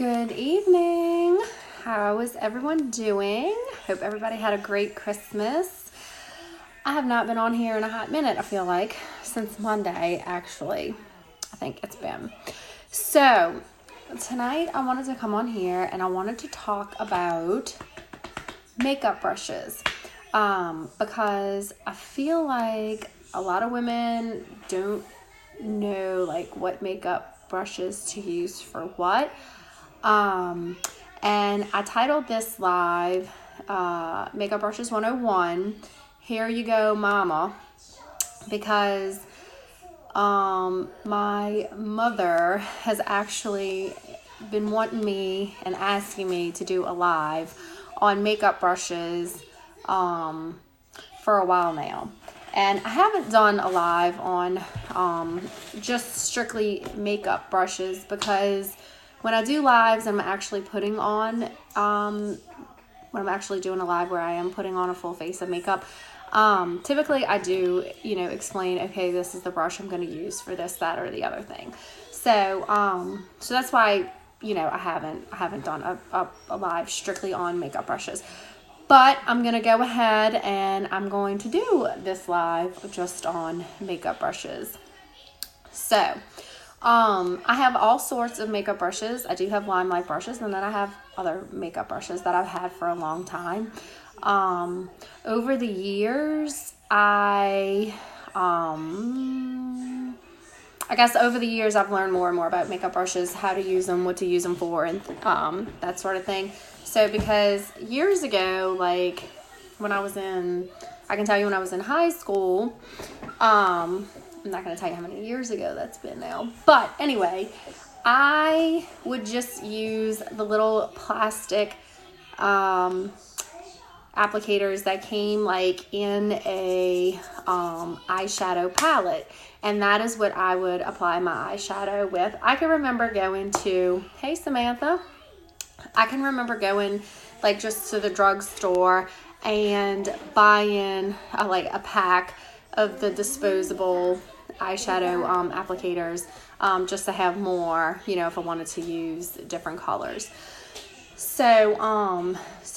Good evening. How is everyone doing? Hope everybody had a great Christmas. I have not been on here in a hot minute, I feel like, since Monday, actually. I think it's been. So, tonight I wanted to come on here and I wanted to talk about makeup brushes. Because I feel like a lot of women don't know like what makeup brushes to use for what. And I titled this live, Makeup Brushes 101, Here You Go Mama, because, my mother has actually been wanting me and asking me to do a live on makeup brushes, for a while now. And I haven't done a live on, just strictly makeup brushes because when I do lives, I'm actually putting on, when I'm actually doing a live where I am putting on a full face of makeup, typically I do, explain, okay, this is the brush I'm going to use for this, that, or the other thing. So, so that's why, I haven't done a live strictly on makeup brushes. But I'm going to go ahead and I'm going to do this live just on makeup brushes. So, I have all sorts of makeup brushes. I do have Limelight brushes, and then I have other makeup brushes that I've had for a long time. Over the years, I guess over the years, I've learned more and more about makeup brushes, how to use them, what to use them for, and that sort of thing. So, because years ago, like when I can tell you when I was in high school, I'm not going to tell you how many years ago that's been now. But anyway, I would just use the little plastic applicators that came like in a eyeshadow palette. And that is what I would apply my eyeshadow with. I can remember going to, hey Samantha, I can remember going like just to the drugstore and buying a pack of the disposable eyeshadow applicators just to have more, if I wanted to use different colors. So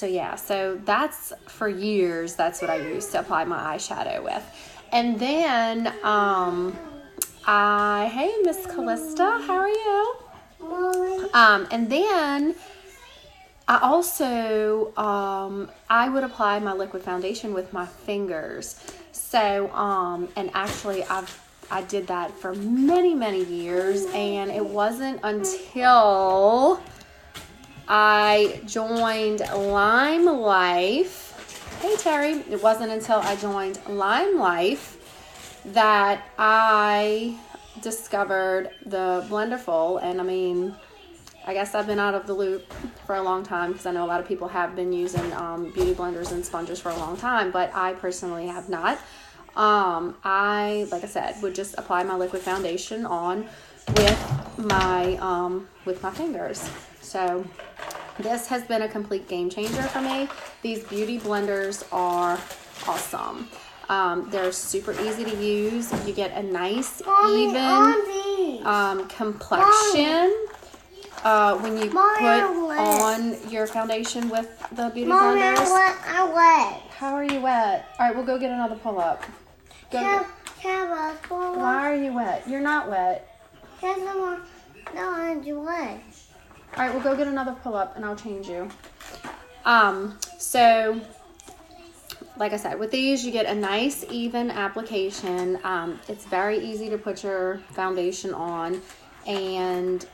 yeah, so that's for years, that's what I used to apply my eyeshadow with. And then hey Miss Callista, how are you? And then I also, I would apply my liquid foundation with my fingers. So, and actually I did that for many, many years, and it wasn't until I joined Lime Life. Hey Terry, it wasn't until I joined Lime Life that I discovered the Blenderful, and I guess I've been out of the loop for a long time because I know a lot of people have been using beauty blenders and sponges for a long time, but I personally have not. I, like I said, would just apply my liquid foundation on with my fingers. So this has been a complete game changer for me. These beauty blenders are awesome. They're super easy to use. You get a nice, even complexion. When you put on your foundation with the beauty blenders. I'm wet. How are you wet? All right, we'll go get another pull-up. Why Why are you wet? You're not wet. No, I'm wet. All right, we'll go get another pull-up and I'll change you. So, like I said, with these you get a nice even application. It's very easy to put your foundation on, and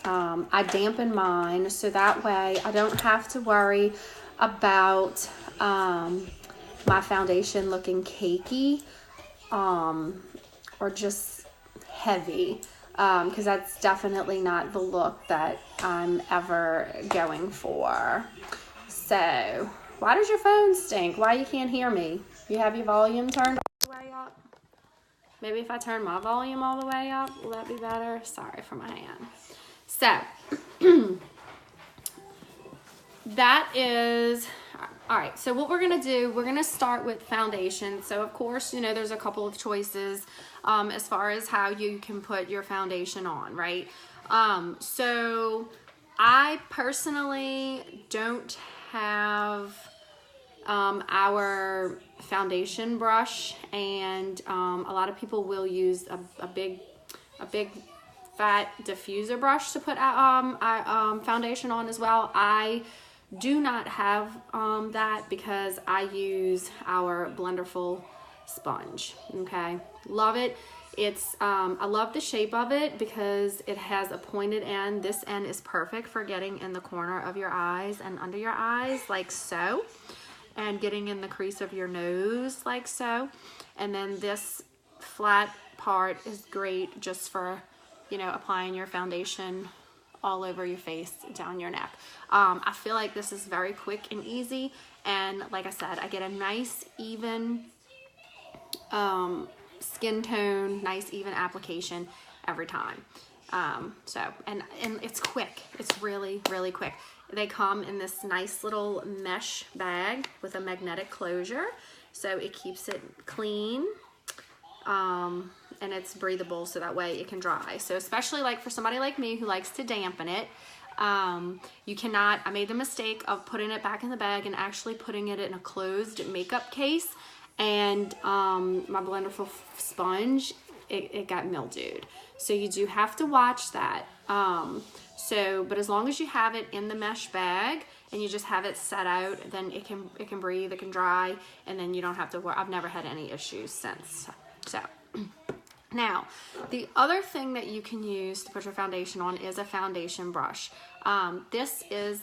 I dampen mine so that way I don't have to worry about my foundation looking cakey or just heavy, because that's definitely not the look that I'm ever going for. So, why does your phone stink? Why you can't hear me? You have your volume turned all the way up? Maybe if I turn my volume all the way up, will that be better? Sorry for my hand. So, that is, all right, so what we're going to do, we're going to start with foundation. So, of course, there's a couple of choices as far as how you can put your foundation on, right? So, I personally don't have our foundation brush, and a lot of people will use a big fat diffuser brush to put foundation on as well. I do not have that because I use our Blenderful sponge. Okay, love it. It's I love the shape of it because it has a pointed end. This end is perfect for getting in the corner of your eyes and under your eyes, like so, and getting in the crease of your nose, like so. And then this flat part is great just for, you know, applying your foundation all over your face, down your neck. I feel like this is very quick and easy, and like I said, I get a nice even skin tone, nice even application every time. So and it's quick. It's really quick. They come in this nice little mesh bag with a magnetic closure, so it keeps it clean. And it's breathable, so that way it can dry. So especially like for somebody like me who likes to dampen it, you cannot, I made the mistake of putting it back in the bag and actually putting it in a closed makeup case, and my Blenderful sponge, it got mildewed. So you do have to watch that. But as long as you have it in the mesh bag and you just have it set out, then it can breathe, it can dry, and then you don't have to worry. I've never had any issues since. So now, the other thing that you can use to put your foundation on is a foundation brush. This is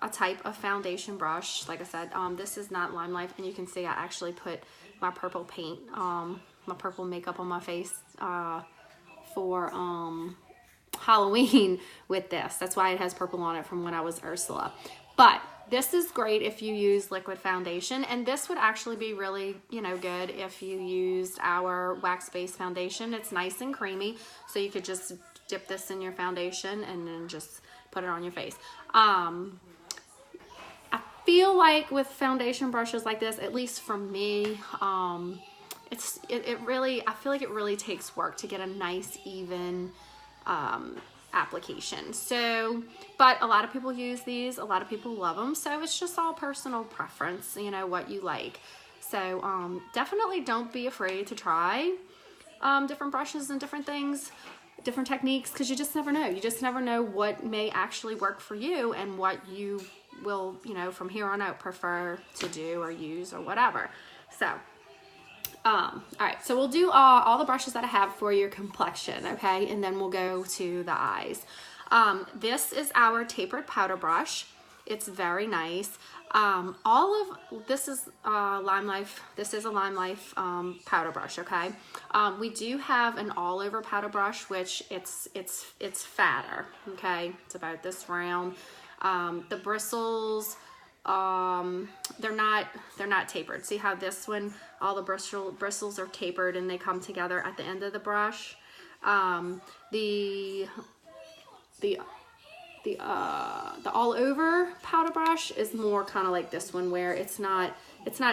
a type of foundation brush. Like I said, this is not Lime Life, and you can see I actually put my purple paint, my purple makeup on my face for Halloween with this. That's why it has purple on it from when I was Ursula. But this is great if you use liquid foundation, and this would actually be really, you know, good if you used our wax-based foundation. It's nice and creamy, so you could just dip this in your foundation and then just put it on your face. I feel like with foundation brushes like this, at least for me, it really, I feel like it really takes work to get a nice even application. So, but a lot of people use these, a lot of people love them, so it's just all personal preference, you know, what you like. So definitely don't be afraid to try different brushes and different things, different techniques, because you just never know. You just never know what may actually work for you and what you will, you know, from here on out prefer to do or use or whatever. So all right, so we'll do all the brushes that I have for your complexion, okay? And then we'll go to the eyes. This is our tapered powder brush. It's very nice. This is Lime Life. This is a Lime Life powder brush, okay? We do have an all over powder brush, which it's fatter, okay? It's about this round. The bristles, they're not tapered. See how this one, all the bristles are tapered and they come together at the end of the brush. The all over powder brush is more kind of like this one, where it's not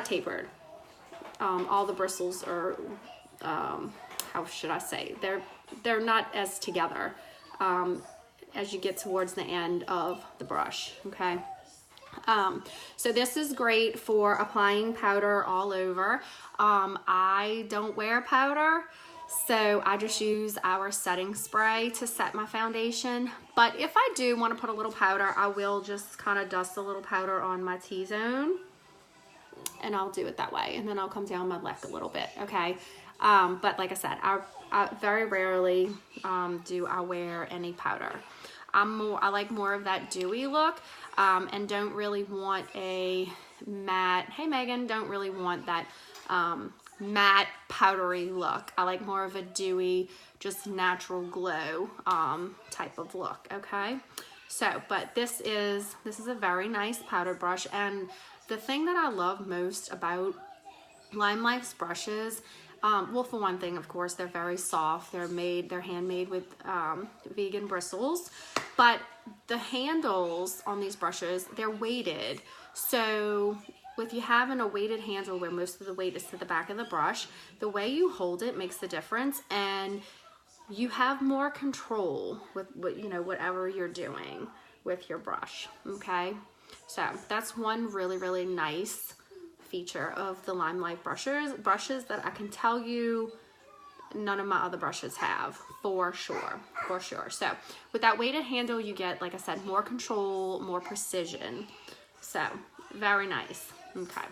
tapered. All the bristles are, how should I say, they're not as together as you get towards the end of the brush, okay? So this is great for applying powder all over. I don't wear powder, so I just use our setting spray to set my foundation. But if I do want to put a little powder, I will just kind of dust a little powder on my T-zone, and I'll do it that way. And then I'll come down my neck a little bit, okay? But like I said, I very rarely do I wear any powder. I like more of that dewy look, and don't really want a matte, hey Megan, don't really want that matte powdery look. I like more of a dewy, just natural glow type of look, okay? So, but this is a very nice powder brush, and the thing that I love most about Lime Life's brushes, well, for one thing, of course, they're very soft. They're handmade with vegan bristles, but the handles on these brushes, they're weighted. So if you have a weighted handle where most of the weight is to the back of the brush, the way you hold it makes the difference, and you have more control with whatever you're doing. with your brush, okay? So that's one really, really nice feature of the Limelight brushes that I can tell you none of my other brushes have, for sure. So with that weighted handle, you get, like I said, more control, more precision. So very nice. Okay.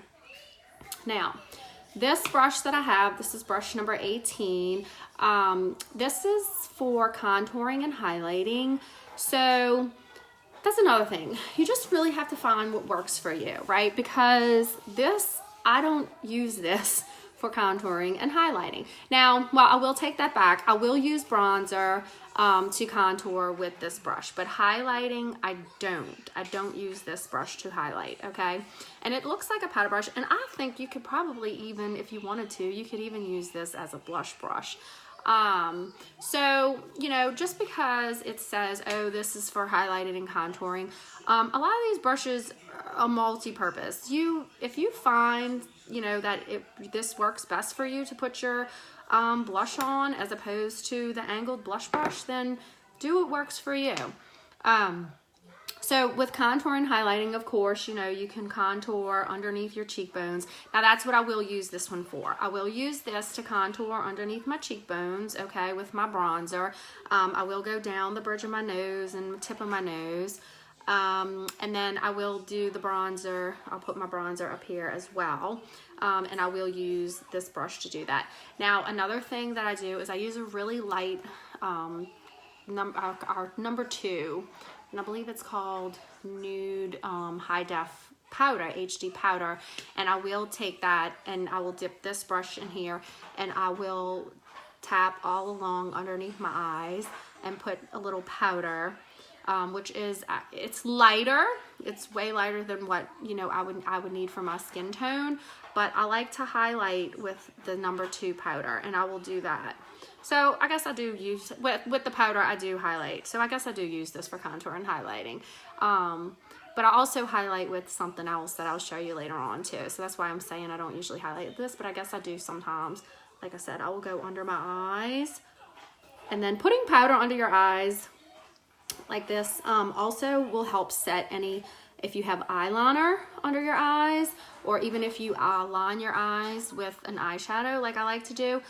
Now, this brush that I have, this is brush number 18. This is for contouring and highlighting. So that's another thing. You just really have to find what works for you, right? Because I don't use this for contouring and highlighting. Now, well, I will take that back. I will use bronzer to contour with this brush, but highlighting, I don't use this brush to highlight, okay? And it looks like a powder brush, and I think you could probably even, if you wanted to, you could even use this as a blush brush. So, you know, just because it says, oh, this is for highlighting and contouring, a lot of these brushes are multi-purpose. If you find, you know, that this works best for you to put your blush on as opposed to the angled blush brush, then do what works for you. So with contour and highlighting, of course, you know, you can contour underneath your cheekbones. Now that's what I will use this one for. I will use this to contour underneath my cheekbones, okay, with my bronzer. I will go down the bridge of my nose and the tip of my nose. And then I will do the bronzer. I'll put my bronzer up here as well. And I will use this brush to do that. Now, another thing that I do is I use a really light, our number 2, and I believe it's called Nude High Def Powder, HD powder. And I will take that and I will dip this brush in here and I will tap all along underneath my eyes and put a little powder. Which is, it's lighter. It's way lighter than what, you know, I would need for my skin tone, but I like to highlight with the number 2 powder, and I will do that. So I guess I do use, with the powder, I do highlight. So I guess I do use this for contour and highlighting. But I also highlight with something else that I'll show you later on too. So that's why I'm saying I don't usually highlight this, but I guess I do sometimes. Like I said, I will go under my eyes, and then putting powder under your eyes like this also will help set any, if you have eyeliner under your eyes, or even if you line your eyes with an eyeshadow like I like to do,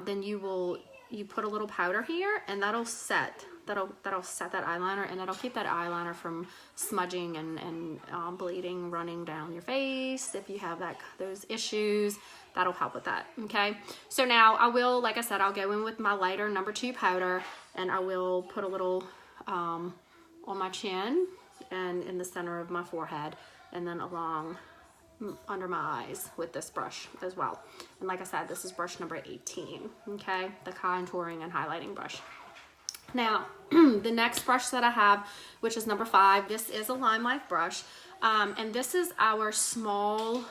then you put a little powder here and that'll set that eyeliner, and that'll keep that eyeliner from smudging and bleeding, running down your face. If you have those issues, that'll help with that, okay? So now I will, like I said, I'll go in with my lighter number 2 powder, and I will put a little on my chin and in the center of my forehead, and then along under my eyes with this brush as well. And like I said, this is brush number 18, okay? The contouring and highlighting brush. Now, the next brush that I have, which is number 5, this is a Limelight brush, and this is our small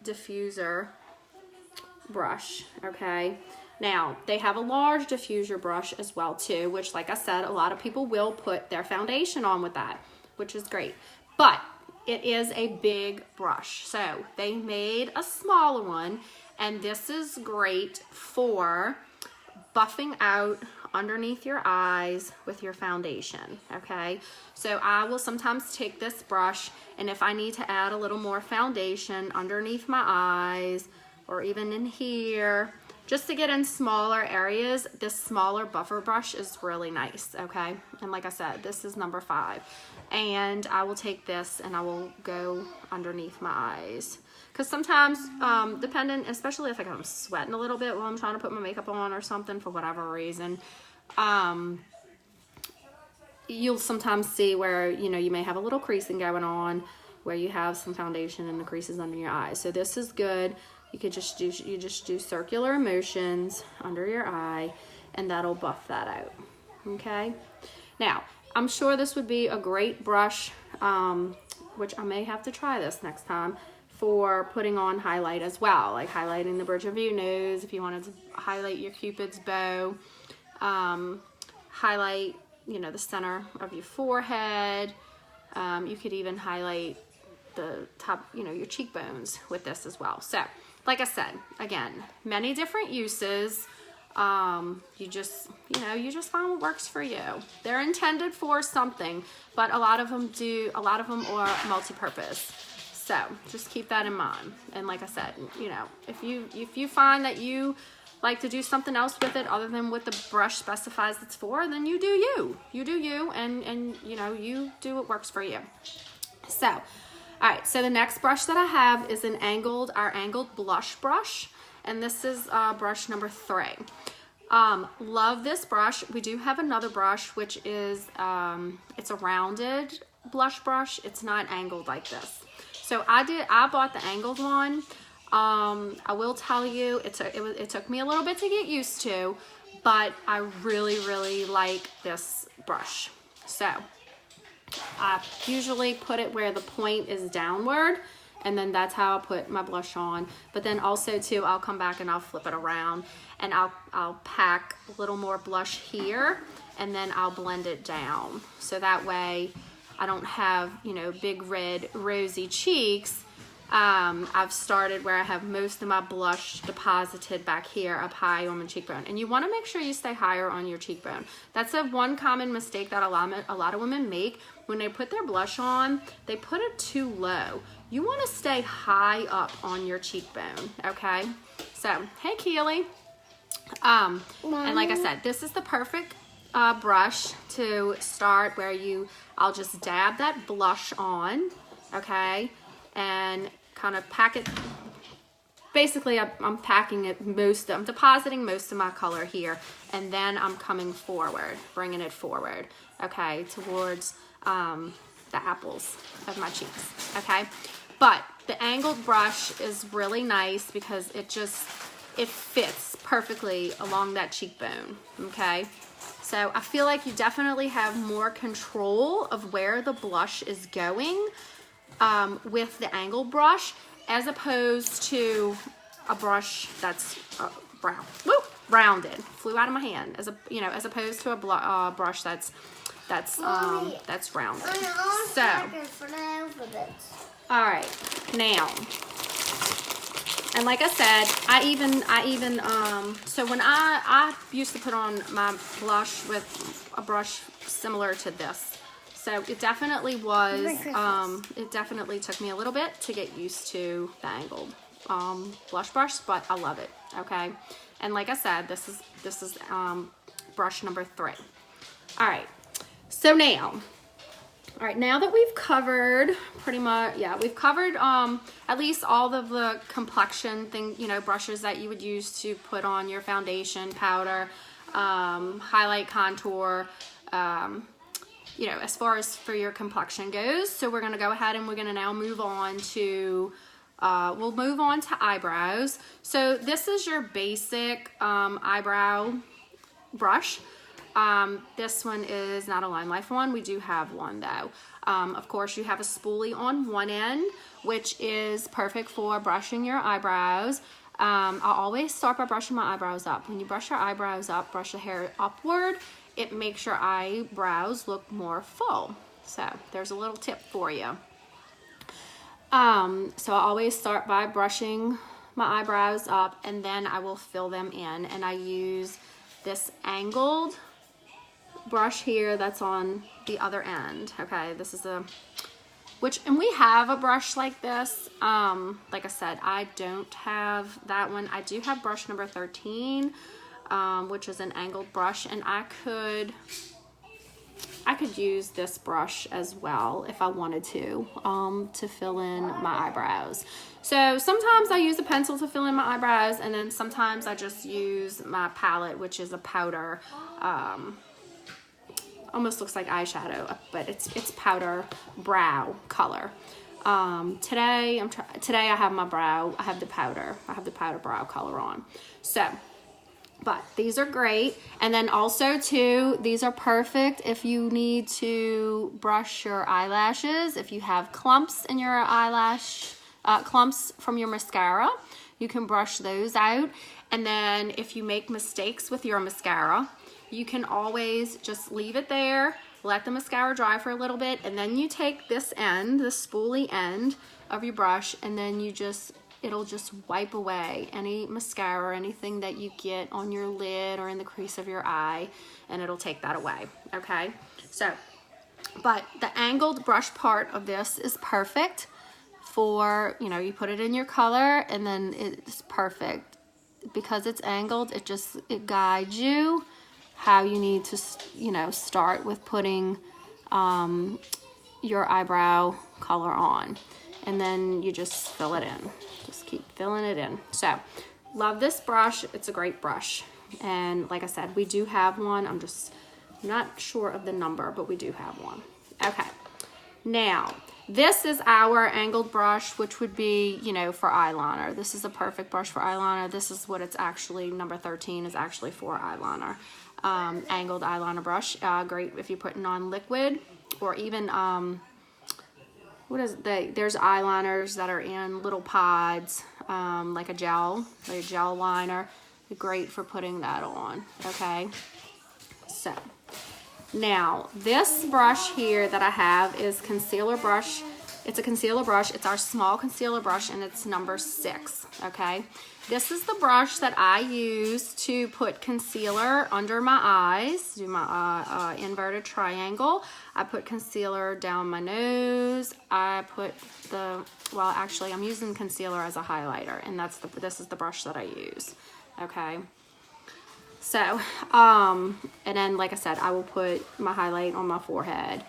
diffuser brush, okay? Now, they have a large diffuser brush as well too, which, like I said, a lot of people will put their foundation on with that, which is great. But it is a big brush. So they made a smaller one, and this is great for buffing out underneath your eyes with your foundation, okay? So I will sometimes take this brush, and if I need to add a little more foundation underneath my eyes or even in here, just to get in smaller areas, this smaller buffer brush is really nice, okay? And like I said, this is number 5. And I will take this and I will go underneath my eyes. Because sometimes, depending, especially if I'm sweating a little bit while I'm trying to put my makeup on or something for whatever reason, you'll sometimes see where, you know, you may have a little creasing going on where you have some foundation in the creases under your eyes. So this is good. You could just do circular motions under your eye, and that'll buff that out, okay? Now, I'm sure this would be a great brush, which I may have to try this next time, for putting on highlight as well, like highlighting the bridge of your nose, if you wanted to highlight your Cupid's bow, highlight, you know, the center of your forehead. You could even highlight the top, you know, your cheekbones with this as well. So, like I said, again, many different uses. You just find what works for you. They're intended for something, but a lot of them are multi-purpose. So just keep that in mind. And like I said, if you find that you like to do something else with it other than what the brush specifies it's for, then you do you. You do you, and you do what works for you. So, all right, so the next brush that I have is our angled blush brush, and this is brush number 3. Love this brush. We do have another brush, which is, it's a rounded blush brush. It's not angled like this. So I bought the angled one. I will tell you, it took me a little bit to get used to, but I really, really like this brush. So I usually put it where the point is downward, and then that's how I put my blush on. But then also too, I'll come back and I'll flip it around, and I'll pack a little more blush here, and then I'll blend it down. So that way I don't have, big red rosy cheeks. I've started where I have most of my blush deposited back here up high on my cheekbone. And you want to make sure you stay higher on your cheekbone. That's one common mistake that a lot of women make. When they put their blush on, they put it too low. You want to stay high up on your cheekbone, okay? So, hey Keely. And like I said, this is the perfect brush to start where I'll just dab that blush on, okay? And kind of pack it. Basically, I'm packing it I'm depositing most of my color here, and then I'm coming forward, bringing it forward, okay, towards the apples of my cheeks, okay? But the angled brush is really nice because it fits perfectly along that cheekbone, okay? So I feel like you definitely have more control of where the blush is going with the angled brush, as opposed to a brush that's rounded. Flew out of my hand. As opposed to a brush that's rounded. So, all right, now, and like I said, I even so when I used to put on my blush with a brush similar to this. So it definitely was, it definitely took me a little bit to get used to the angled blush brush, but I love it, okay? And like I said, this is brush number 3. All right, so now that we've covered pretty much, we've covered at least all of the complexion brushes that you would use to put on your foundation, powder, highlight, contour, as far as for your complexion goes. So we're going to go ahead and we're going to now move on to, we'll move on to eyebrows. So this is your basic eyebrow brush. This one is not a Line Life one. We do have one though. Of course, you have a spoolie on one end, which is perfect for brushing your eyebrows. I always start by brushing my eyebrows up. When you brush your eyebrows up, brush the hair upward, it makes your eyebrows look more full. So there's a little tip for you. So I always start by brushing my eyebrows up, and then I will fill them in. And I use this angled brush here that's on the other end. Okay, this is and we have a brush like this. Like I said, I don't have that one. I do have brush number 13. Which is an angled brush, and I could use this brush as well if I wanted to fill in my eyebrows. So sometimes I use a pencil to fill in my eyebrows, and then sometimes I just use my palette, which is a powder, almost looks like eyeshadow, but it's powder brow color. Today I have the powder brow color on. So, but these are great. And then also too, these are perfect if you need to brush your eyelashes. If you have clumps in your eyelash, clumps from your mascara, you can brush those out. And then if you make mistakes with your mascara, you can always just leave it there, let the mascara dry for a little bit, and then you take this end, the spoolie end of your brush, and then you just it'll just wipe away any mascara or anything that you get on your lid or in the crease of your eye, and it'll take that away, okay? So, but the angled brush part of this is perfect for, you know, you put it in your color and then it's perfect. Because it's angled, it guides you how you need to, you know, start with putting your eyebrow color on. And then you just fill it in. Just keep filling it in. So, love this brush. It's a great brush. And like I said, we do have one. I'm not sure of the number, but we do have one. Okay. Now, this is our angled brush, which would be, you know, for eyeliner. This is a perfect brush for eyeliner. This is what it's actually, number 13 is actually for eyeliner. Angled eyeliner brush. Great if you're putting on liquid, or even, there's eyeliners that are in little pods, like a gel liner. Great for putting that on, okay? So, now, this brush here that I have is concealer brush. It's a concealer brush. It's our small concealer brush, and it's number 6, okay? This is the brush that I use to put concealer under my eyes, do my inverted triangle. I put concealer down my nose. I put actually, I'm using concealer as a highlighter, and this is the brush that I use, okay? So, and then, like I said, I will put my highlight on my forehead,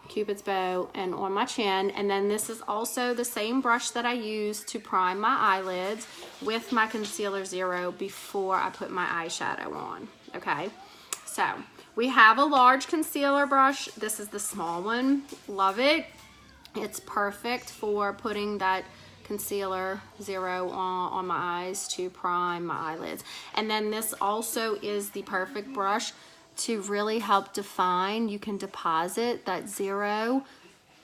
Cupid's bow, and on my chin. And then this is also the same brush that I use to prime my eyelids with my Concealer Zero before I put my eyeshadow on, okay? So, we have a large concealer brush. This is the small one. Love it. It's perfect for putting that Concealer Zero on my eyes to prime my eyelids. And then this also is the perfect brush to really help define. You can deposit that zero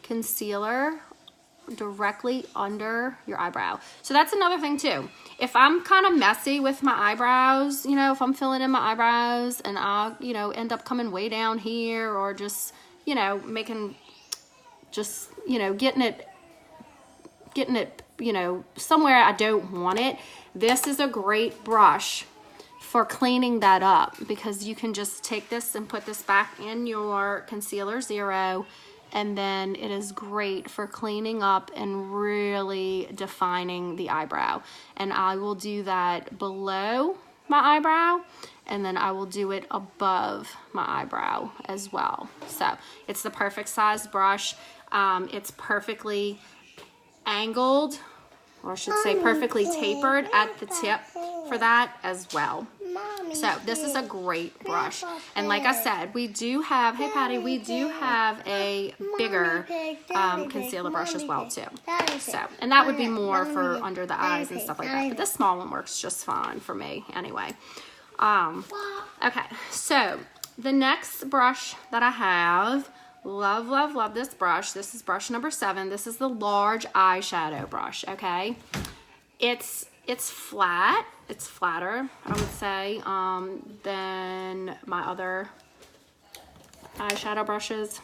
concealer directly under your eyebrow. So that's another thing too. If I'm kind of messy with my eyebrows, you know, if I'm filling in my eyebrows and I'll, you know, end up coming way down here, or just, you know, getting it, you know, somewhere I don't want it, this is a great brush for cleaning that up, because you can just take this and put this back in your Concealer Zero, and then it is great for cleaning up and really defining the eyebrow. And I will do that below my eyebrow, and then I will do it above my eyebrow as well. So it's the perfect size brush. It's perfectly angled, or I should say perfectly tapered at the tip for that as well. So this is a great brush. And like I said, we do have, hey Patty, we do have a bigger concealer brush as well too. So, and that would be more for under the eyes and stuff like that. But this small one works just fine for me anyway. Okay, so the next brush that I have, love this brush. This is brush number 7. This is the large eyeshadow brush, okay? It's flat. It's flatter, I would say, than my other eyeshadow brushes,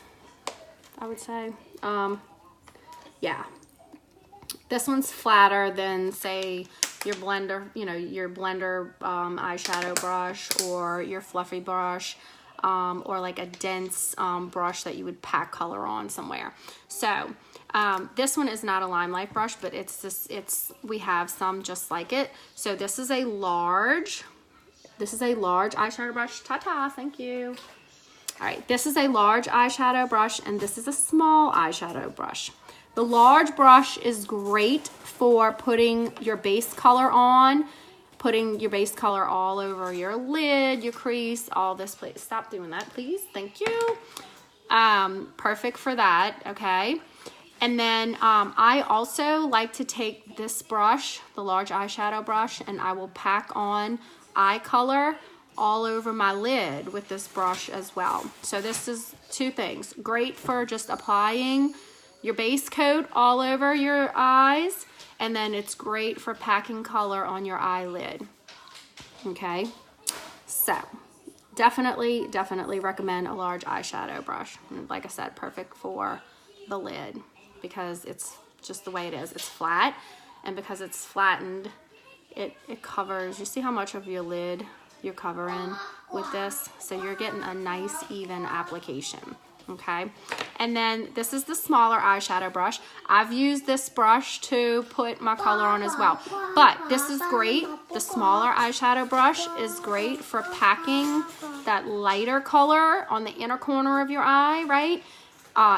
I would say. Yeah. This one's flatter than, say, your blender, you know, your blender eyeshadow brush, or your fluffy brush, or like a dense brush that you would pack color on somewhere. So this one is not a Limelight brush, but we have some just like it. So this is a large eyeshadow brush. Ta-ta, thank you. All right, this is a large eyeshadow brush, and this is a small eyeshadow brush. The large brush is great for putting your base color on, putting your base color all over your lid, your crease, all this place. Stop doing that, please. Thank you. Perfect for that, okay? And then I also like to take this brush, the large eyeshadow brush, and I will pack on eye color all over my lid with this brush as well. So this is 2 things. Great for just applying your base coat all over your eyes, and then it's great for packing color on your eyelid. Okay, so definitely recommend a large eyeshadow brush. And like I said, perfect for the lid, because it's just the way it is. It's flat, and because it's flattened, it covers, you see how much of your lid you're covering with this? So you're getting a nice even application, okay? And then this is the smaller eyeshadow brush. I've used this brush to put my color on as well, but this is great. The smaller eyeshadow brush is great for packing that lighter color on the inner corner of your eye, right?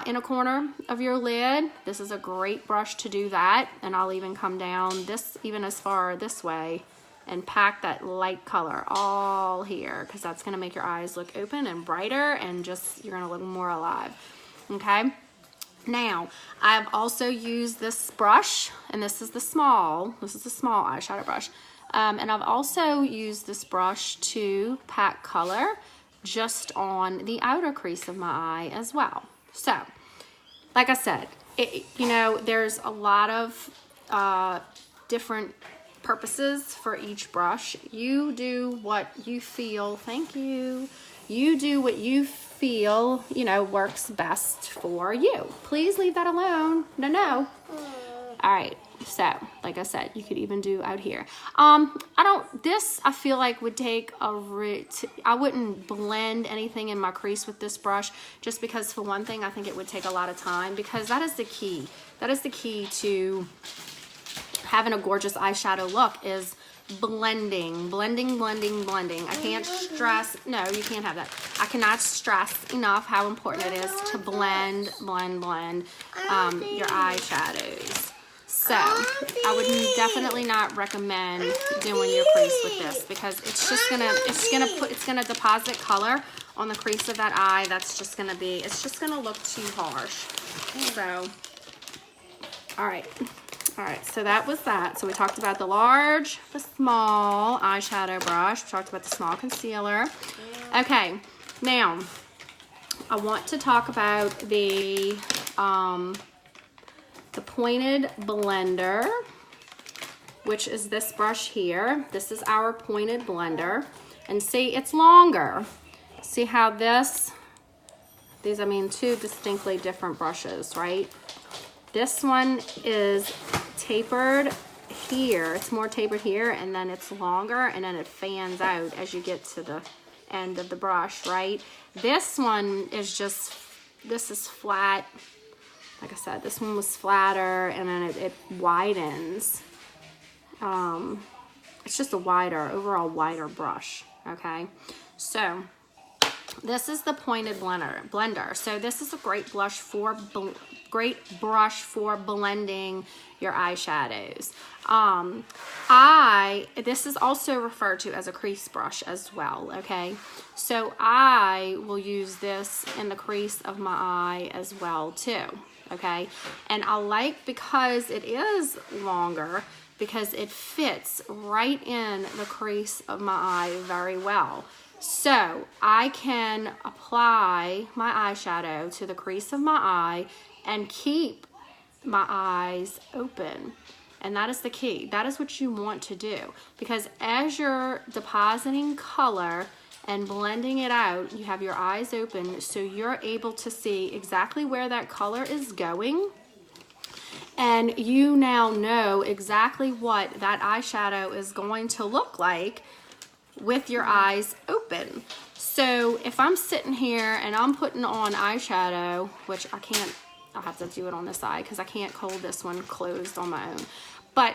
Inner corner of your lid. This is a great brush to do that, and I'll even come down this, even as far this way, and pack that light color all here, because that's going to make your eyes look open and brighter, and just, you're going to look more alive. Okay, now I've also used this brush, and this is the small eyeshadow brush, and I've also used this brush to pack color just on the outer crease of my eye as well. So, like I said, you know, there's a lot of different purposes for each brush. You do what you feel, thank you. You do what you feel, you know, works best for you. Please leave that alone. No. All right, so like I said, you could even do out here. I feel like would take I wouldn't blend anything in my crease with this brush, just because for one thing, I think it would take a lot of time, because that is the key. That is the key to having a gorgeous eyeshadow look, is blending. I can't stress, no, you can't have that. I cannot stress enough how important it is to blend your eyeshadows. So I would definitely not recommend doing your crease with this, because it's gonna deposit color on the crease of that eye. It's just gonna look too harsh. So, all right, so that was that. So we talked about the large, the small eyeshadow brush. We talked about the small concealer. Okay, now I want to talk about the pointed blender, which is this brush here. This is our pointed blender. And see, it's longer. See how these, I mean, two distinctly different brushes, right? This one is tapered here. It's more tapered here, and then it's longer, and then it fans out as you get to the end of the brush, right? This one is just, this is flat. Like I said, this one was flatter, and then it widens. It's just a overall wider brush, okay? So this is the pointed blender. So this is a great brush for blending your eyeshadows. This is also referred to as a crease brush as well, okay? So I will use this in the crease of my eye as well too, okay? And I like, because it is longer, because it fits right in the crease of my eye very well. So I can apply my eyeshadow to the crease of my eye and keep my eyes open. And that is the key. That is what you want to do, because as you're depositing color and blending it out, you have your eyes open, so you're able to see exactly where that color is going. And you now know exactly what that eyeshadow is going to look like with your eyes open. So if I'm sitting here and I'm putting on eyeshadow, which I'll have to do it on this eye because I can't hold this one closed on my own. But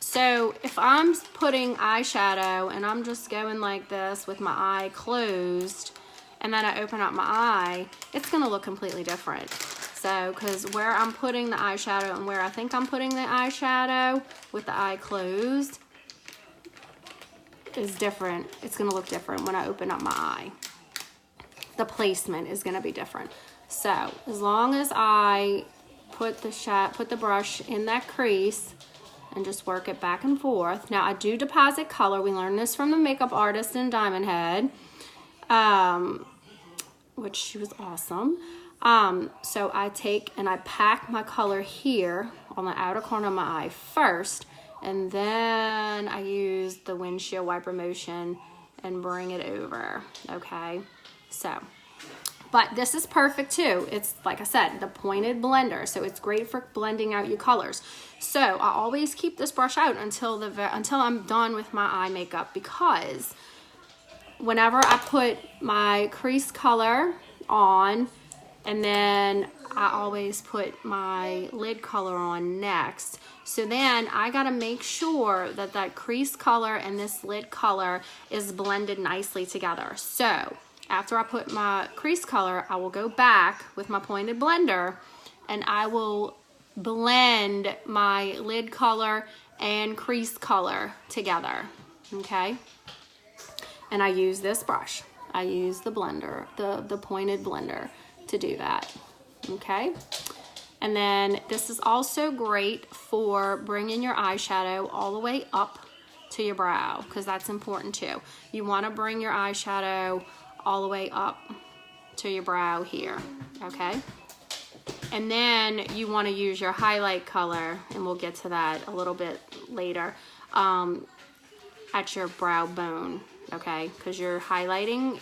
so if I'm putting eyeshadow and I'm just going like this with my eye closed, and then I open up my eye, it's gonna look completely different. So, because where I'm putting the eyeshadow and where I think I'm putting the eyeshadow with the eye closed is different. It's gonna look different when I open up my eye. The placement is gonna be different. So, as long as I put the brush in that crease and just work it back and forth. Now, I do deposit color. We learned this from the makeup artist in Diamond Head, which she was awesome. So I take and I pack my color here on the outer corner of my eye first, and then I use the windshield wiper motion and bring it over, okay? So But this is perfect too. It's, like I said, the pointed blender, so it's great for blending out your colors. So I always keep this brush out until I'm done with my eye makeup, because whenever I put my crease color on, and then I always put my lid color on next. So then I gotta make sure that that crease color and this lid color is blended nicely together. So after I put my crease color, I will go back with my pointed blender and I will blend my lid color and crease color together, okay? And I use this brush. I use the blender, the pointed blender to do that, okay? And then this is also great for bringing your eyeshadow all the way up to your brow, because that's important too. You want to bring your eyeshadow all the way up to your brow here, okay? And then you want to use your highlight color, and we'll get to that a little bit later, at your brow bone, okay? Because you're highlighting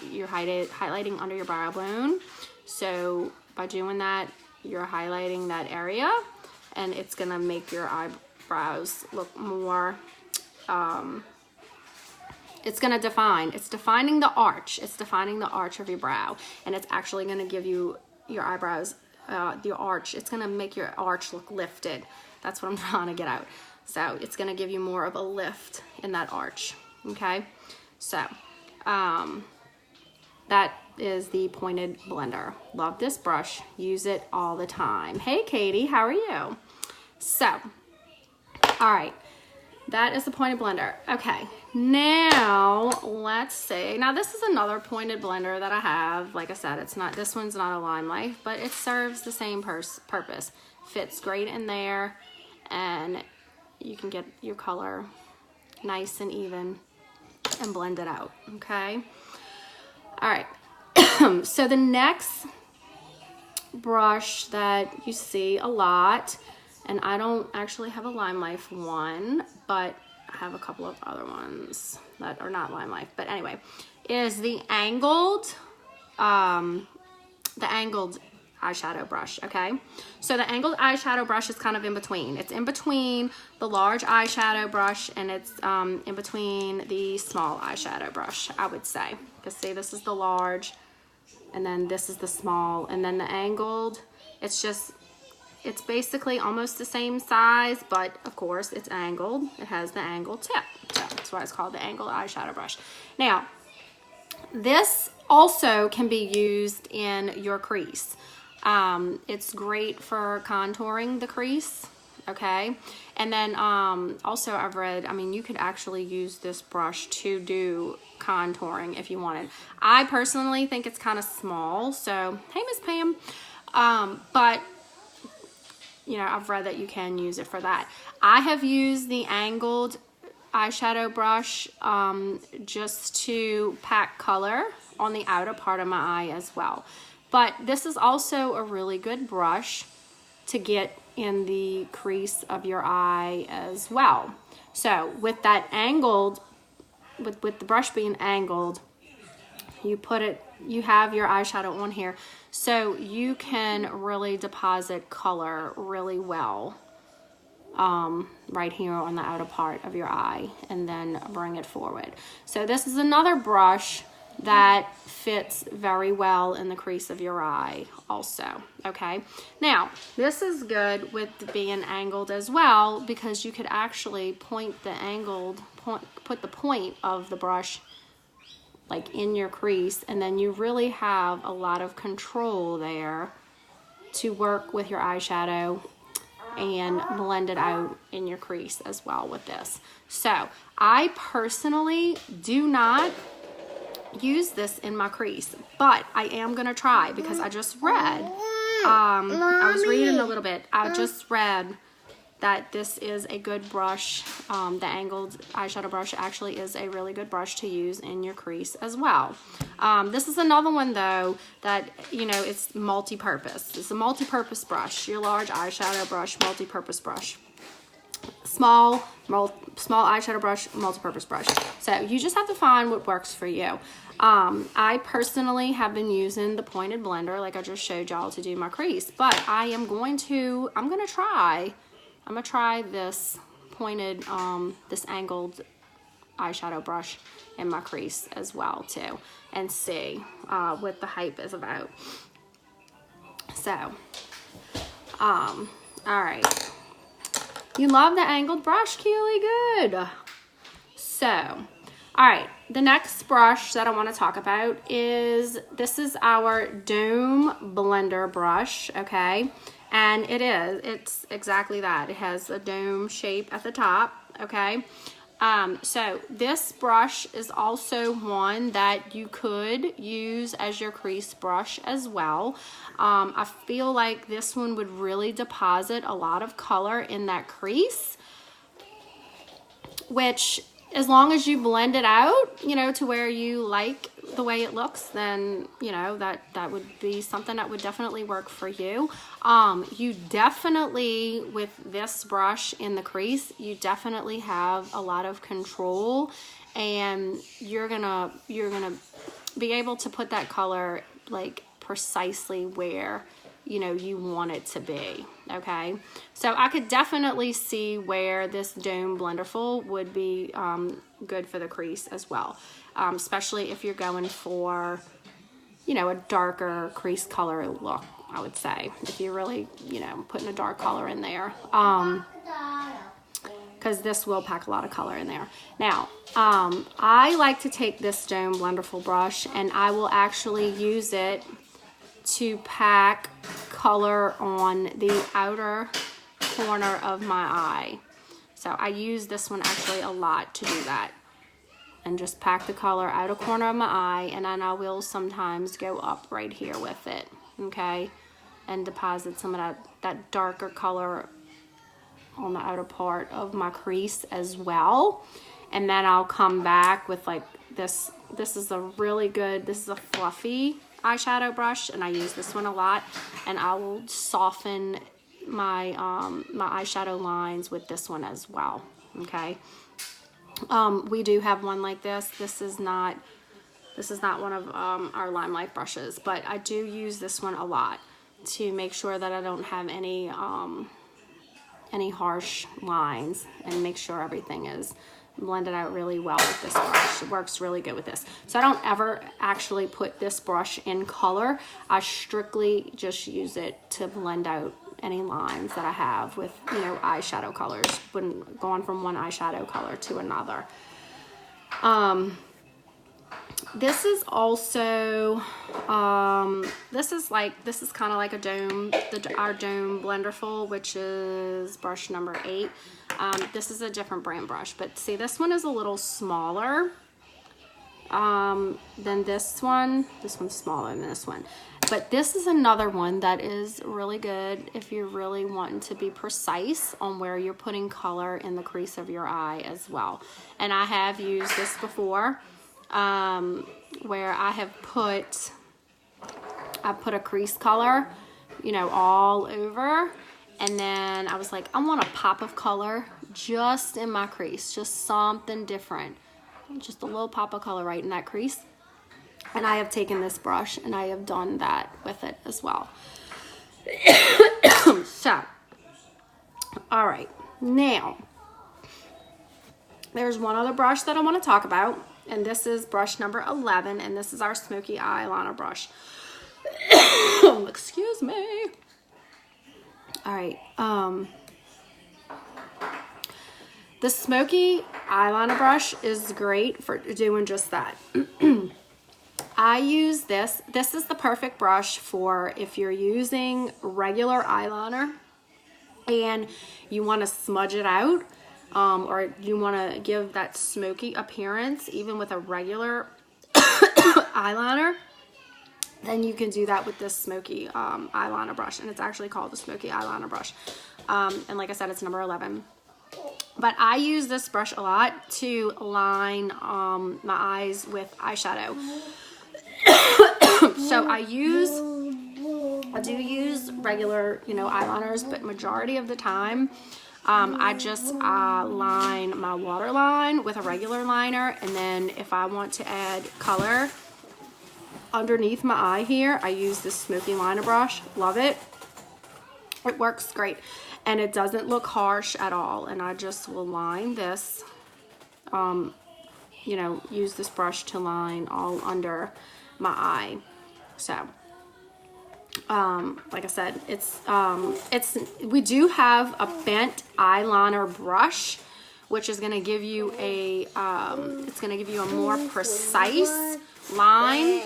under your brow bone. So by doing that, you're highlighting that area, and it's gonna make your eyebrows look more, it's gonna it's defining the arch. It's defining the arch of your brow, and it's actually gonna give you your eyebrows, the arch. It's gonna make your arch look lifted. That's what I'm trying to get out. So it's gonna give you more of a lift in that arch, okay? So, that is the pointed blender. Love this brush. Use it all the time. Hey, Katie, how are you? So, all right. That is the pointed blender. Okay, now let's see. Now this is another pointed blender that I have. Like I said, this one's not a Limelight, but it serves the same purpose. Fits great in there, and you can get your color nice and even and blend it out, okay? All right. So the next brush that you see a lot, and I don't actually have a Limelight one, but I have a couple of other ones that are not Limelight, but anyway, is the angled eyeshadow brush, okay? So the angled eyeshadow brush is kind of in between. It's in between the large eyeshadow brush, and it's in between the small eyeshadow brush, I would say. Because see, this is the large, and then this is the small, and then the angled, it's basically almost the same size, but of course it's angled. It has the angled tip, so that's why it's called the angled eyeshadow brush. Now, this also can be used in your crease. It's great for contouring the crease, okay? And then also I've read, I mean, you could actually use this brush to do contouring if you wanted. I personally think it's kind of small, so hey, Miss Pam. But you know, I've read that you can use it for that. I have used the angled eyeshadow brush just to pack color on the outer part of my eye as well. But this is also a really good brush to get in the crease of your eye as well. So with that angled, with the brush being angled, you have your eyeshadow on here, so you can really deposit color really well right here on the outer part of your eye, and then bring it forward. So this is another brush that fits very well in the crease of your eye also, okay? Now, this is good with being angled as well, because you could actually put the point of the brush like in your crease, and then you really have a lot of control there to work with your eyeshadow and blend it out in your crease as well with this. So I personally do not use this in my crease, but I am gonna try, because I just read, I was reading a little bit, I just read that this is a good brush. The angled eyeshadow brush actually is a really good brush to use in your crease as well. This is another one though that, you know, it's multi-purpose. It's a multi-purpose brush, your large eyeshadow brush, multi-purpose brush. small eyeshadow brush, multi-purpose brush. So you just have to find what works for you. I personally have been using the pointed blender like I just showed y'all to do my crease, but I'm gonna try this pointed, this angled eyeshadow brush in my crease as well too, and see what the hype is about. So, all right. You love the angled brush, Keely? Good. So, all right. The next brush that I want to talk about is, this is our Dome Blender brush, okay? And it's exactly that. It has a dome shape at the top, okay? So this brush is also one that you could use as your crease brush as well. I feel like this one would really deposit a lot of color in that crease, which, as long as you blend it out, you know, to where you like the way it looks, then, you know, that would be something that would definitely work for you. You definitely, with this brush in the crease, you definitely have a lot of control, and you're gonna be able to put that color like precisely where, you know, you want it to be. Okay, so I could definitely see where this Dome Blenderful would be good for the crease as well, especially if you're going for, you know, a darker crease color look. I would say, if you're really, you know, putting a dark color in there, because this will pack a lot of color in there. Now, I like to take this Dome Blenderful brush, and I will actually use it to pack color on the outer corner of my eye. So I use this one actually a lot to do that, and just pack the color outer corner of my eye, and then I will sometimes go up right here with it, okay, and deposit some of that darker color on the outer part of my crease as well. And then I'll come back with like this. This is a really good, this is a fluffy eyeshadow brush, and I use this one a lot, and I will soften my my eyeshadow lines with this one as well. Okay, we do have one like this. This is not one of our Limelight brushes, but I do use this one a lot to make sure that I don't have any harsh lines, and make sure everything is blended out really well with this brush. It works really good with this. So I don't ever actually put this brush in color. I strictly just use it to blend out any lines that I have with, you know, eyeshadow colors, when going from one eyeshadow color to another. This is also, this is kind of like a dome, our Dome Blenderful, which is brush number 8. This is a different brand brush, but see, this one is a little smaller than this one. This one's smaller than this one. But this is another one that is really good if you're really wanting to be precise on where you're putting color in the crease of your eye as well. And I have used this before, where I have put a crease color, you know, all over, and then I was like, I want a pop of color just in my crease, just something different, just a little pop of color right in that crease. And I have taken this brush and I have done that with it as well. So, all right, now there's one other brush that I want to talk about, and this is brush number 11, and this is our smoky eyeliner brush. Excuse me. All right, the smoky eyeliner brush is great for doing just that. I use this. This is the perfect brush for if you're using regular eyeliner and you want to smudge it out, or you want to give that smoky appearance even with a regular eyeliner, then you can do that with this smoky eyeliner brush, and it's actually called the smoky eyeliner brush. And like I said, it's number 11. But I use this brush a lot to line my eyes with eyeshadow. So I do use regular, you know, eyeliners, but majority of the time I just line my waterline with a regular liner, and then if I want to add color underneath my eye here, I use this smoky liner brush. Love it. It works great, and it doesn't look harsh at all. And I just will line this, you know, use this brush to line all under my eye. So like I said, we do have a bent eyeliner brush, which is going to give you a it's going to give you a more precise line,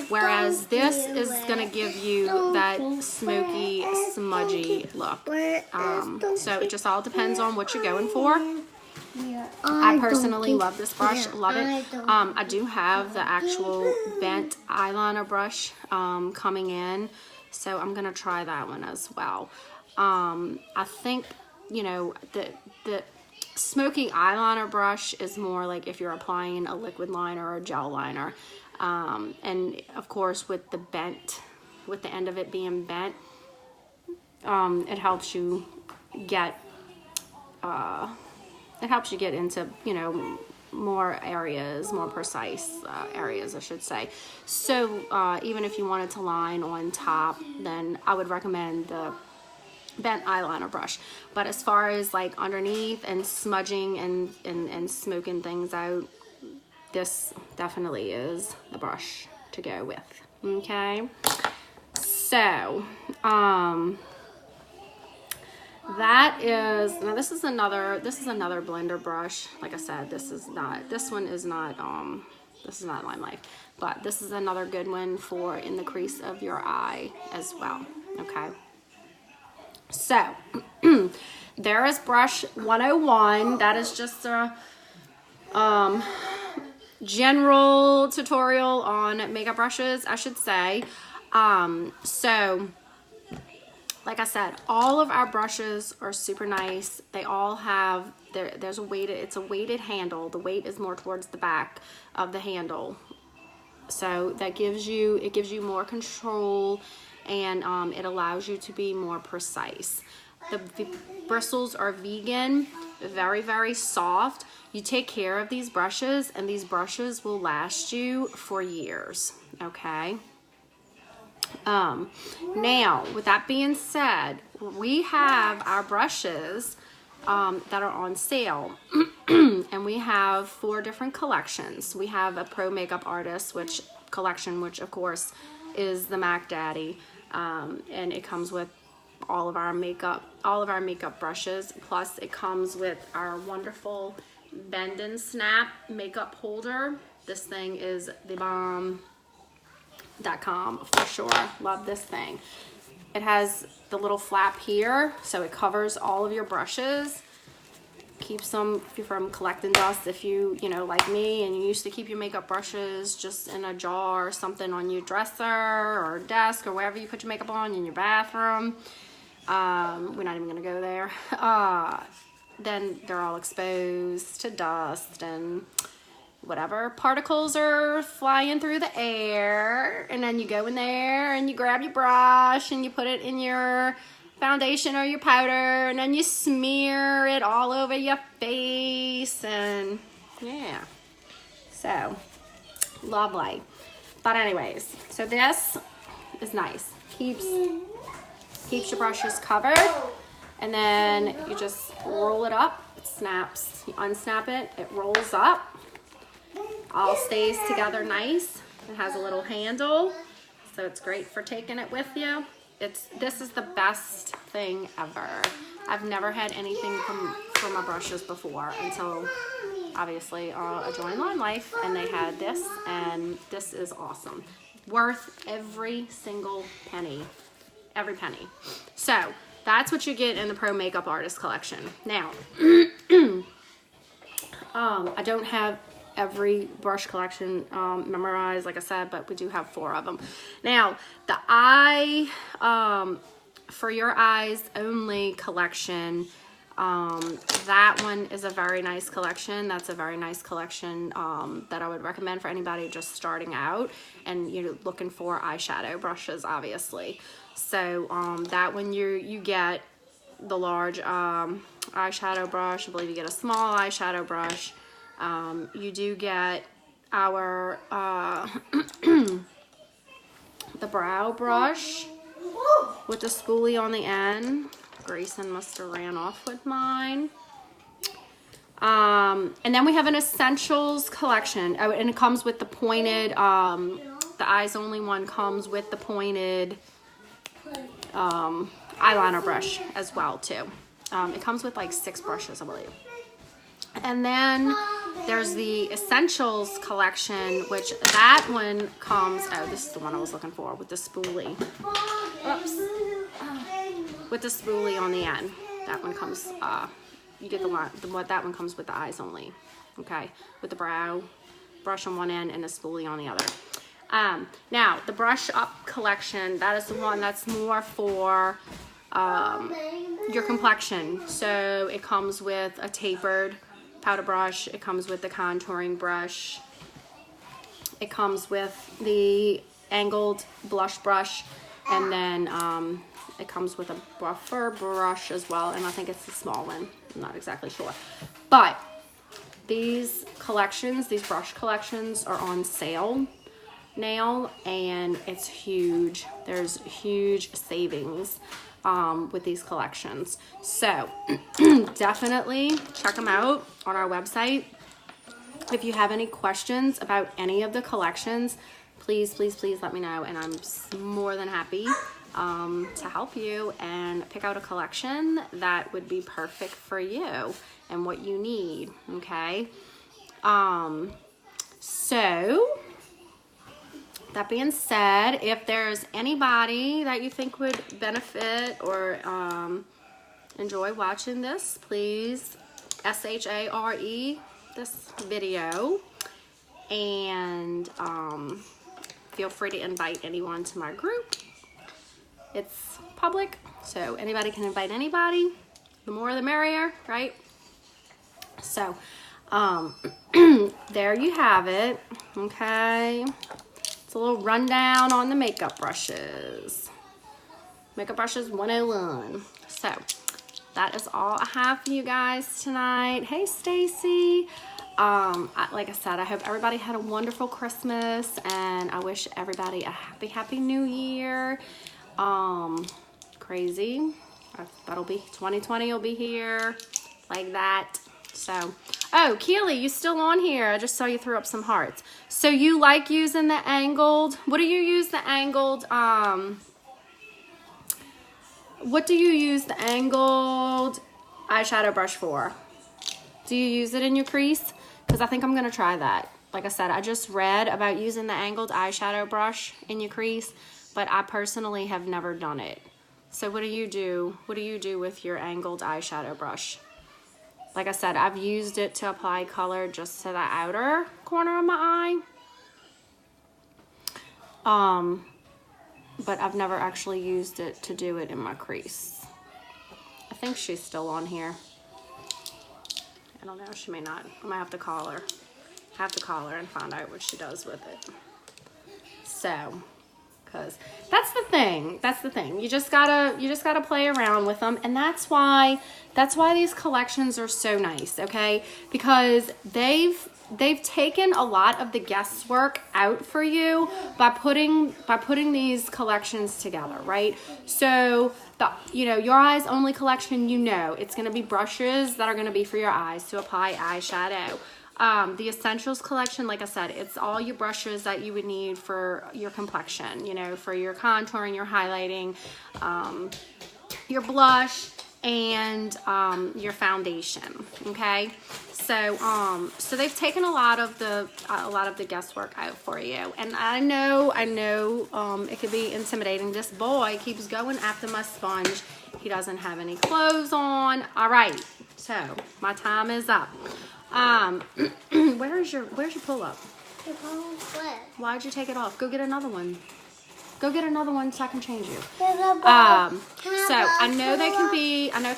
whereas this is going to give you that smoky, smudgy look. So it just all depends on what you're going for. I personally love this brush, love it. I do have the actual bent eyeliner brush coming in, so I'm gonna try that one as well. I think, you know, the smoky eyeliner brush is more like if you're applying a liquid liner or a gel liner, and of course with the end of it being bent, it helps you get into, you know, more areas, more precise areas, I should say. So even if you wanted to line on top, then I would recommend the bent eyeliner brush. But as far as like underneath and smudging and smoking things out, this definitely is the brush to go with. Okay, so that is, now this is another blender brush. Like I said, this is not Lime Life, but this is another good one for in the crease of your eye as well. Okay, so there is brush 101. That is just a general tutorial on makeup brushes, I should say. So like I said, all of our brushes are super nice. They all have, it's a weighted handle. The weight is more towards the back of the handle. So that gives you more control, and it allows you to be more precise. The bristles are vegan, very, very soft. You take care of these brushes, and these brushes will last you for years, okay? Now, with that being said, we have our brushes that are on sale, and we have 4 different collections. We have a Pro Makeup Artist collection, which of course is the Mac Daddy, and it comes with all of our makeup brushes. Plus, it comes with our wonderful Bend and Snap makeup holder. This thing is the bomb.com for sure. Love this thing. It has the little flap here, so it covers all of your brushes, keeps them from collecting dust. If you know, like me, and you used to keep your makeup brushes just in a jar or something on your dresser or desk or wherever you put your makeup on, in your bathroom, we're not even gonna go there, then they're all exposed to dust and whatever particles are flying through the air. And then you go in there and you grab your brush and you put it in your foundation or your powder, and then you smear it all over your face, and yeah, so lovely. But anyways, so this is nice, keeps your brushes covered, and then you just roll it up. It snaps. You unsnap it, it rolls up, all stays together nice. It has a little handle, so it's great for taking it with you. This is the best thing ever. I've never had anything from my brushes before until obviously I joined Lime Life, and they had this, and this is awesome. Worth every single penny. Every penny. So that's what you get in the Pro Makeup Artist collection. Now, I don't have every brush collection memorized, like I said, but we do have 4 of them. Now, the eye, for your eyes only collection, that one is a very nice collection. That's a very nice collection that I would recommend for anybody just starting out and you're looking for eyeshadow brushes, obviously. So that one you get the large eyeshadow brush. I believe you get a small eyeshadow brush. You do get our the brow brush with the spoolie on the end. Grayson must have ran off with mine. And then we have an essentials collection, and it comes with the pointed, the eyes only one comes with the pointed eyeliner brush as well too. It comes with like 6 brushes, I believe. And then there's the essentials collection, which that one comes, oh, this is the one I was looking for with the spoolie. Oops. With the spoolie on the end. That one comes, you get the one, that one comes with the eyes only, okay? With the brow brush on one end and a spoolie on the other. Now, the brush up collection, that is the one that's more for your complexion. So it comes with a tapered powder brush. It comes with the contouring brush. It comes with the angled blush brush. And then it comes with a buffer brush as well. And I think it's the small one. I'm not exactly sure. But these collections, these brush collections are on sale now, and it's huge. There's huge savings with these collections. So definitely check them out on our website. If you have any questions about any of the collections, please let me know, and I'm more than happy to help you and pick out a collection that would be perfect for you and what you need, okay? So that being said, if there's anybody that you think would benefit or enjoy watching this, please share this video, and feel free to invite anyone to my group. It's public, so anybody can invite anybody. The more the merrier, right? So there you have it, okay? It's a little rundown on the makeup brushes. Makeup brushes 101. So that is all I have for you guys tonight. Hey, Stacy. Like I said, I hope everybody had a wonderful Christmas, and I wish everybody a happy New Year. Crazy. That'll be 2020 will be here like that. So, oh, Keely, you still on here? I just saw you threw up some hearts. So you like using the angled, what do you use the angled, what do you use the angled eyeshadow brush for? Do you use it in your crease? Because I think I'm going to try that. Like I said, I just read about using the angled eyeshadow brush in your crease, but I personally have never done it. So what do you do? What do you do with your angled eyeshadow brush? Like I said, I've used it to apply color just to the outer corner of my eye. But I've never actually used it to do it in my crease. I think she's still on here. I don't know, she may not. I might have to call her. And find out what she does with it. So, because that's the thing. You just gotta play around with them, and that's why these collections are so nice, okay? Because they've taken a lot of the guesswork out for you by putting these collections together, right? So your eyes only collection, it's gonna be brushes that are gonna be for your eyes to apply eyeshadow. The essentials collection, like I said, it's all your brushes that you would need for your complexion, for your contouring, your highlighting, your blush, and your foundation, okay? So they've taken a lot of the guesswork out for you, and I know it could be intimidating. This boy keeps going after my sponge. He doesn't have any clothes on. All right, so my time is up. Where's your pull-up? The pull-up. Why'd you take it off? Go get another one. Go get another one so I can change you. So I know it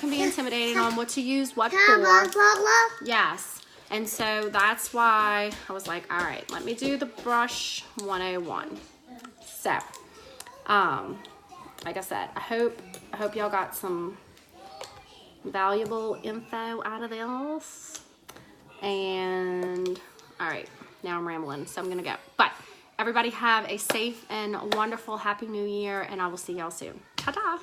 can be intimidating on what to use what for. Yes. And so that's why I was like, all right, let me do the brush 101. So, like I said, I hope y'all got some valuable info out of this. And all right, now I'm rambling, so I'm gonna go. But everybody have a safe and wonderful Happy New Year, and I will see y'all soon. Ta-ta!